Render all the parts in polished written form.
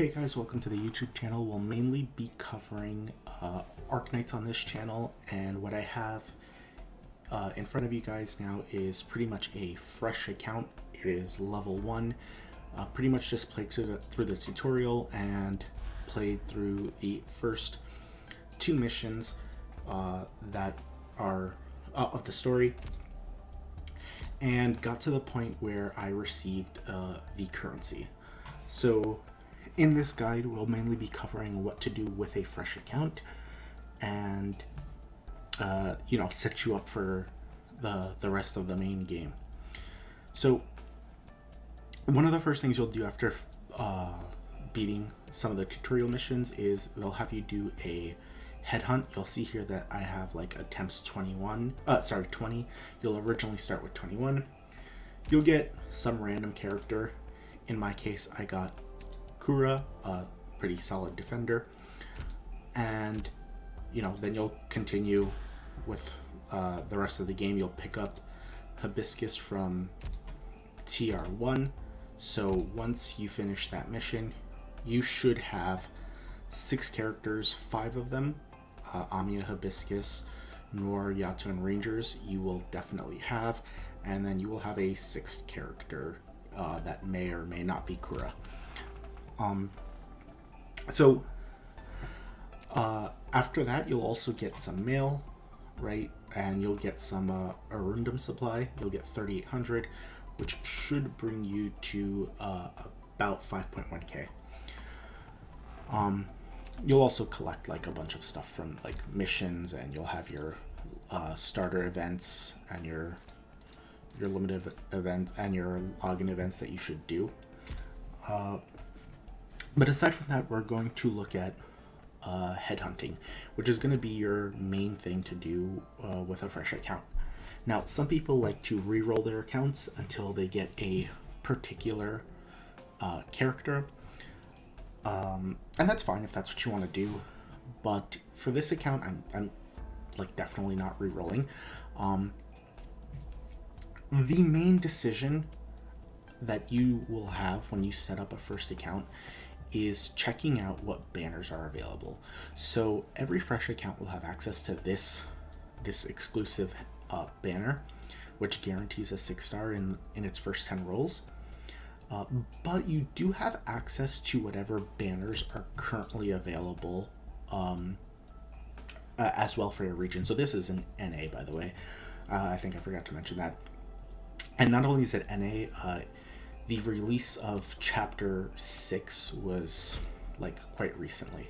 Hey guys, welcome to the YouTube channel. We'll mainly be covering Arknights on this channel, and what I have in front of you guys now is pretty much a fresh account. It is level 1. Pretty much just played through the tutorial and played through the first 2 missions that are of the story, and got to the point where I received the currency. So in this guide, we'll mainly be covering what to do with a fresh account and, set you up for the rest of the main game. So one of the first things you'll do after beating some of the tutorial missions is they'll have you do a headhunt. You'll see here that I have like attempts 20. You'll originally start with 21. You'll get some random character. In my case, I got Kura, a pretty solid defender, and then you'll continue with the rest of the game. You'll pick up Hibiscus from TR1. So once you finish that mission, you should have 6 characters, 5 of them, Amia, Hibiscus, Noor, Yato, and Rangers, you will definitely have, and then you will have a 6th character that may or may not be Kura. After that, you'll also get some mail, right? And you'll get some Arundum supply. You'll get 3,800, which should bring you to about 5.1k. You'll also collect like a bunch of stuff from like missions, and you'll have your starter events and your limited events and your login events that you should do. But aside from that, we're going to look at headhunting, which is going to be your main thing to do with a fresh account. Now, some people like to re-roll their accounts until they get a particular character, and that's fine if that's what you want to do. But for this account, I'm like definitely not re-rolling. The main decision that you will have when you set up a first account is checking out what banners are available. So every fresh account will have access to this exclusive banner, which guarantees a 6-star in its first 10 rolls. But you do have access to whatever banners are currently available as well for your region. So this is an NA, by the way. I think I forgot to mention that. And not only is it NA, the release of Chapter 6 was like quite recently.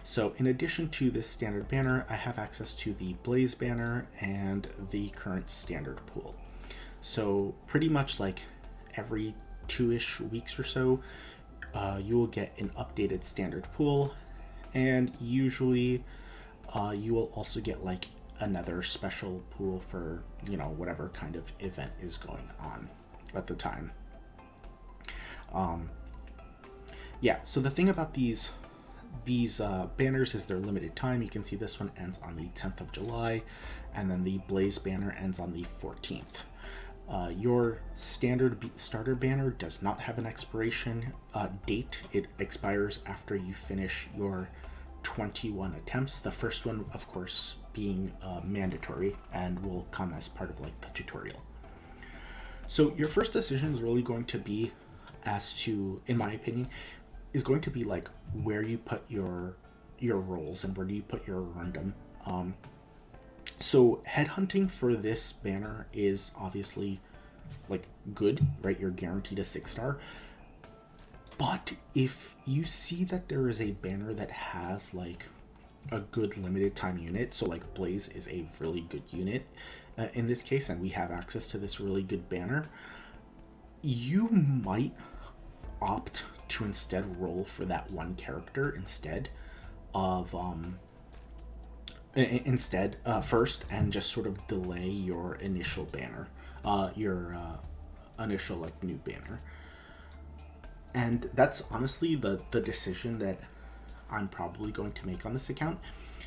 So in addition to this standard banner, I have access to the Blaze banner and the current standard pool. So pretty much like every 2-ish weeks or so, you will get an updated standard pool, and usually you will also get like another special pool for whatever kind of event is going on at the time. So the thing about these banners is they're limited time. You can see this one ends on the 10th of July, and then the Blaze banner ends on the 14th. Your standard starter banner does not have an expiration date. It expires after you finish your 21 attempts. The first one, of course, being mandatory and will come as part of like the tutorial. So your first decision is really going to be as to, in my opinion, is going to be like where you put your roles and where do you put your random. So headhunting for this banner is obviously like good, right? You're guaranteed a 6-star. But if you see that there is a banner that has like a good limited time unit, so like Blaze is a really good unit in this case, and we have access to this really good banner, you might opt to instead roll for that one character instead of first, and just sort of delay your initial banner, your initial like new banner. And that's honestly the decision that I'm probably going to make on this account.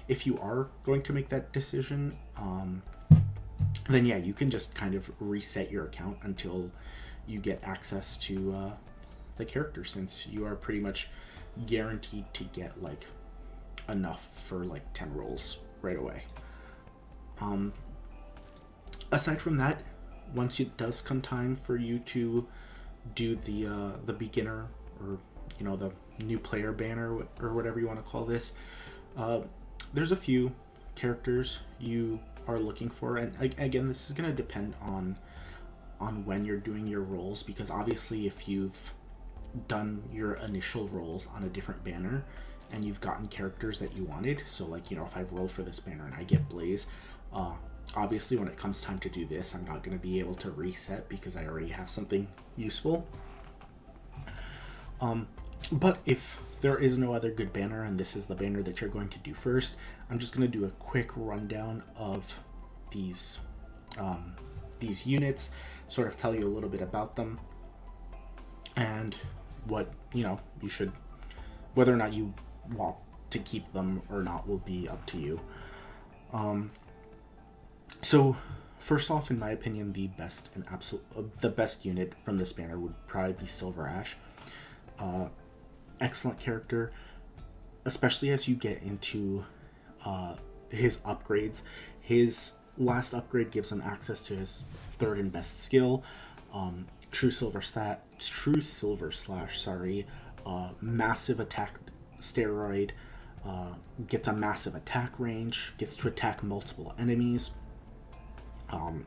If you are going to make that decision, then yeah, you can just kind of reset your account until you get access to the character, since you are pretty much guaranteed to get like enough for like 10 rolls right away. Aside from that, once it does come time for you to do the beginner, or the new player banner, or whatever you want to call this, there's a few characters you are looking for, and again, this is going to depend on when you're doing your rolls, because obviously if you've done your initial rolls on a different banner and you've gotten characters that you wanted, so like if I've rolled for this banner and I get Blaze, obviously when it comes time to do this, I'm not going to be able to reset because I already have something useful. But if there is no other good banner and this is the banner that you're going to do first, I'm just going to do a quick rundown of these units, sort of tell you a little bit about them, and what you should, whether or not you want to keep them or not will be up to you. So first off, in my opinion, the best unit from this banner would probably be Silver Ash. Excellent character, especially as you get into his upgrades. His last upgrade gives him access to his third and best skill, True Silver Slash. Massive attack steroid, gets a massive attack range, gets to attack multiple enemies.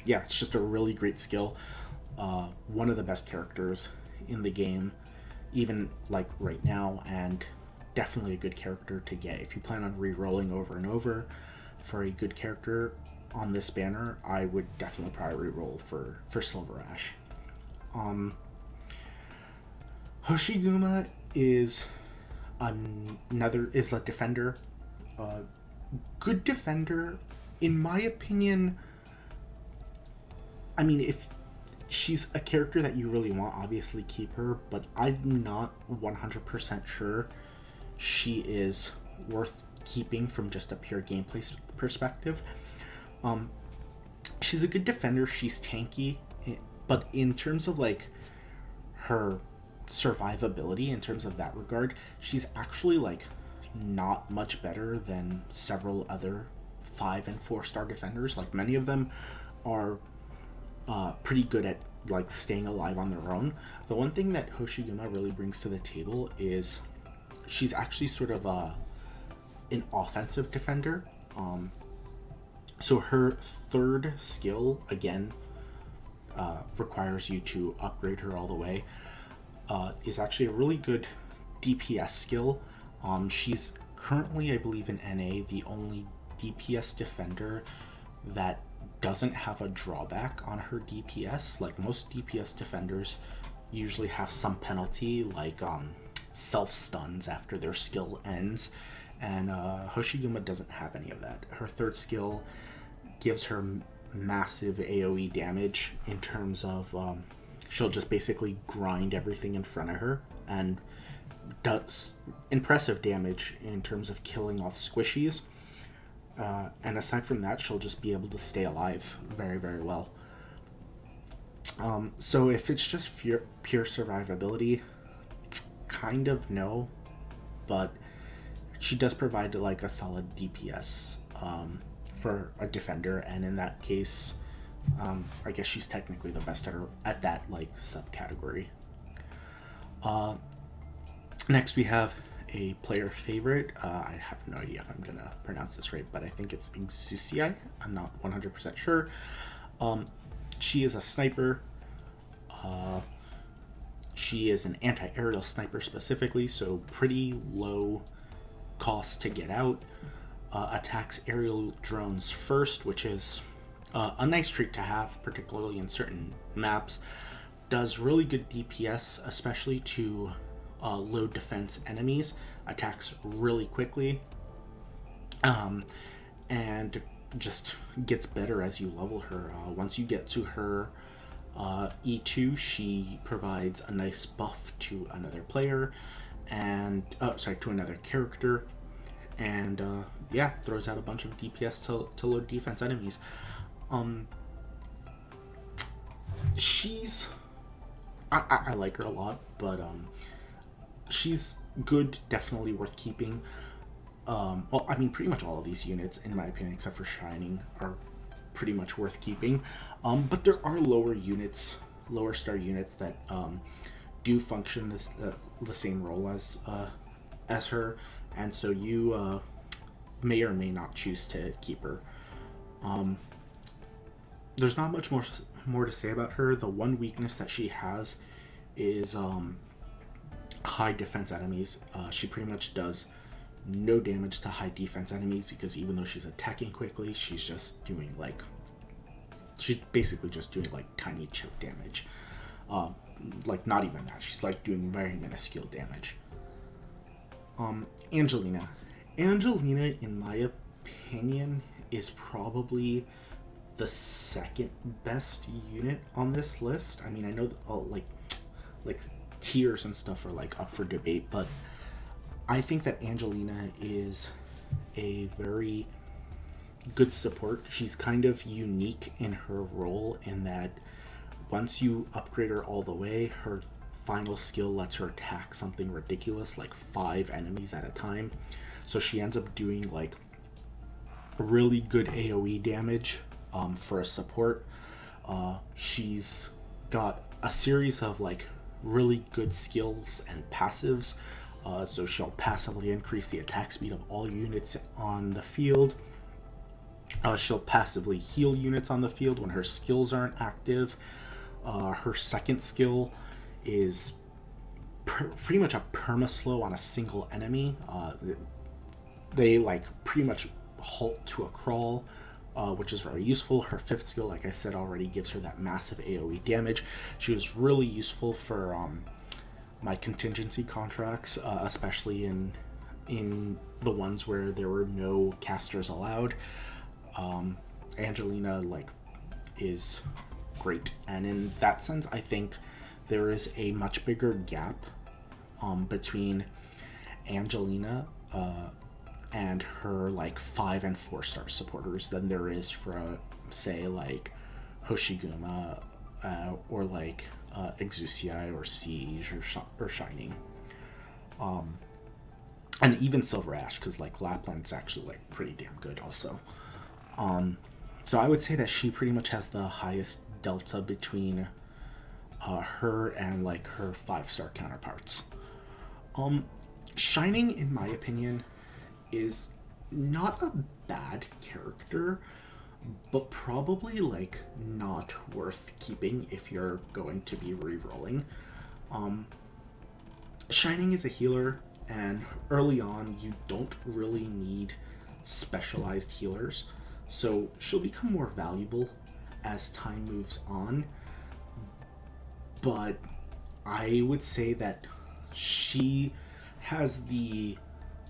It's just a really great skill. One of the best characters in the game, even like right now, and definitely a good character to get. If you plan on re-rolling over and over for a good character on this banner, I would definitely probably re-roll for Silver Ash. Hoshiguma is a defender. Good defender, in my opinion. I mean, if she's a character that you really want, obviously keep her, but I'm not 100% sure she is worth keeping from just a pure gameplay perspective. She's a good defender, she's tanky, but in terms of like her survivability, in terms of that regard, she's actually like not much better than several other 5 and 4 star defenders. Like, many of them are pretty good at like staying alive on their own. The one thing that Hoshiguma really brings to the table is she's actually sort of an offensive defender. So her third skill, again, requires you to upgrade her all the way, is actually a really good DPS skill. She's currently, I believe, in NA, the only DPS defender that doesn't have a drawback on her DPS. Like, most DPS defenders usually have some penalty, like self-stuns after their skill ends, and Hoshiguma doesn't have any of that. Her third skill gives her massive AoE damage in terms of she'll just basically grind everything in front of her, and does impressive damage in terms of killing off squishies. And aside from that, she'll just be able to stay alive very, very well. So if it's just pure survivability, kind of no, but she does provide like a solid DPS for a defender, and in that case, I guess she's technically the best at that like subcategory. Next we have a player favorite. I have no idea if I'm gonna pronounce this right, but I think it's Exusiai. I'm not 100% sure. She is a sniper. She is an anti-aerial sniper specifically, so pretty low cost to get out. Attacks aerial drones first, which is a nice trait to have, particularly in certain maps. Does really good DPS, especially to low defense enemies. Attacks really quickly, and just gets better as you level her. Once you get to her E2, she provides a nice buff to another player, and to another character, and throws out a bunch of DPS to low defense enemies. I like her a lot, but she's good, definitely worth keeping. Well, I mean, pretty much all of these units, in my opinion, except for Shining, are pretty much worth keeping. But there are lower star units that do function the same role as her, and so you may or may not choose to keep her. There's not much more to say about her. The one weakness that she has is high defense enemies. She pretty much does no damage to high defense enemies because even though she's attacking quickly, she's basically just doing like tiny chip damage. Like not even that. She's like doing very minuscule damage. Angelina, in my opinion, is probably the second best unit on this list. I mean, I know like tiers and stuff are like up for debate, but I think that Angelina is a very good support. She's kind of unique in her role in that once you upgrade her all the way, her final skill lets her attack something ridiculous, like 5 enemies at a time. So she ends up doing like really good AoE damage for a support. She's got a series of like really good skills and passives. So she'll passively increase the attack speed of all units on the field. She'll passively heal units on the field when her skills aren't active. Her second skill is pretty much a perma-slow on a single enemy. They like pretty much halt to a crawl, which is very useful. Her fifth skill, like I said, already gives her that massive AoE damage. She was really useful for my contingency contracts, especially in the ones where there were no casters allowed. Angelina is great, and in that sense, I think there is a much bigger gap between Angelina and her 5 and 4 star supporters than there is for say Hoshiguma or Exusiai or Siege or Shining, and even Silver Ash, because Lapland's actually pretty damn good also. So I would say that she pretty much has the highest delta between her and her 5-star counterparts. Shining, in my opinion, is not a bad character, but probably not worth keeping if you're going to be re-rolling. Shining is a healer, and early on you don't really need specialized healers, so she'll become more valuable as time moves on. But I would say that she has the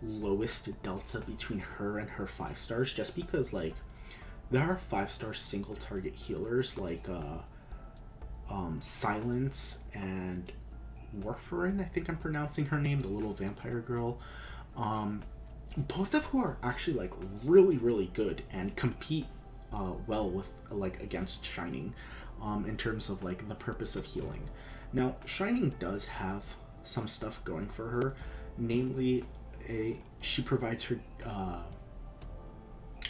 lowest delta between her and her 5 stars, just because there are 5-star single target healers Silence and Warfarin, I think I'm pronouncing her name, the little vampire girl. Both of who are actually really, really good and compete well with against Shining in terms of the purpose of healing. Now, Shining does have some stuff going for her, namely she provides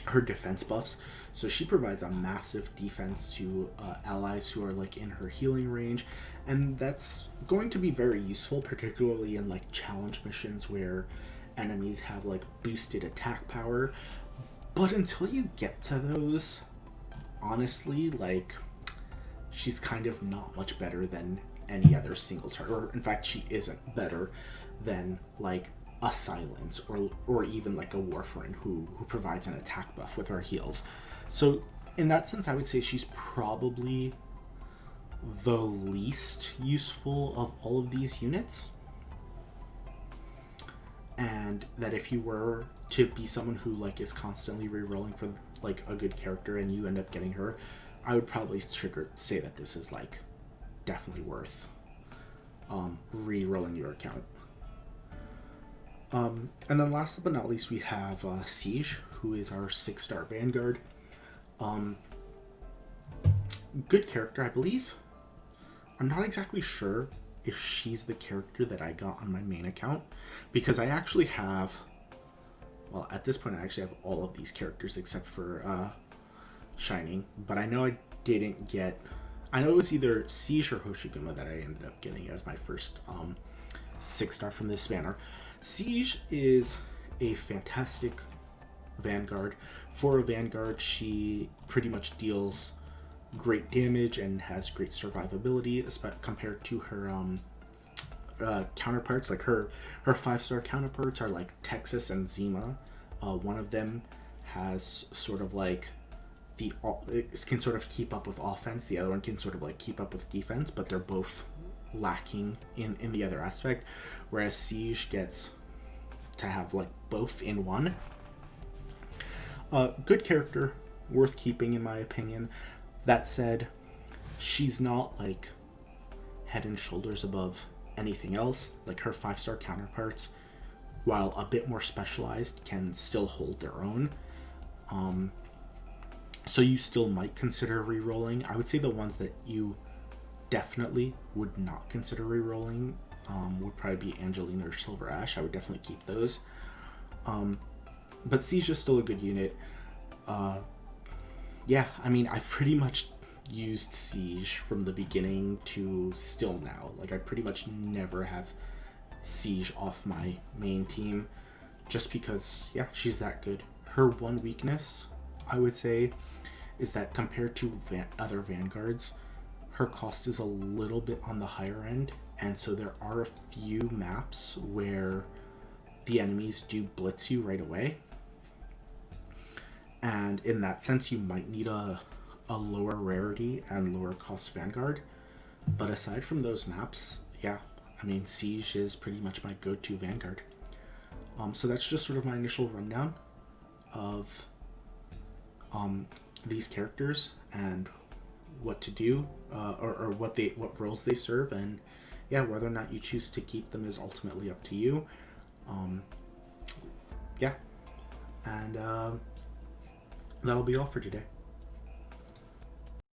her defense buffs. So she provides a massive defense to allies who are in her healing range, and that's going to be very useful, particularly in challenge missions where enemies have boosted attack power. But until you get to those, honestly, she's kind of not much better than any other single target, or in fact she isn't better than a Silence or even a Warfarin who provides an attack buff with her heals. So in that sense, I would say she's probably the least useful of all of these units, and that if you were to be someone who is constantly re-rolling for a good character and you end up getting her, I would probably say that this is definitely worth re-rolling your account. And then last but not least, we have Siege, who is our 6-star Vanguard. Good character, I believe. I'm not exactly sure if she's the character that I got on my main account, because I actually have, well, at this point I actually have all of these characters except for Shining, but I know I didn't get, I know it was either Siege or Hoshiguma that I ended up getting as my first 6-star from this banner. Siege is a fantastic Vanguard. For a Vanguard, she pretty much deals great damage and has great survivability compared to her counterparts. Like her 5-star counterparts are like Texas and Zima. One of them has sort of like it can sort of keep up with offense. The other one can sort of like keep up with defense, but they're both lacking in the other aspect. Whereas Siege gets to have like both in one. Good character, worth keeping in my opinion. That said, she's not like head and shoulders above anything else. Like her 5-star counterparts, while a bit more specialized, can still hold their own. So you still might consider re-rolling. I would say the ones that you definitely would not consider re-rolling would probably be Angelina or Silver Ash. I would definitely keep those. But Siege is still a good unit. Yeah, I mean, I've pretty much used Siege from the beginning to still now. Like, I pretty much never have Siege off my main team, just because, yeah, she's that good. Her one weakness, I would say, is that compared to other Vanguards, her cost is a little bit on the higher end, and so there are a few maps where the enemies do blitz you right away. And in that sense, you might need a lower rarity and lower cost Vanguard. But aside from those maps, yeah, I mean, Siege is pretty much my go-to Vanguard. So that's just sort of my initial rundown of these characters and what to do, or what roles they serve, and yeah, whether or not you choose to keep them is ultimately up to you. Yeah, and that'll be all for today.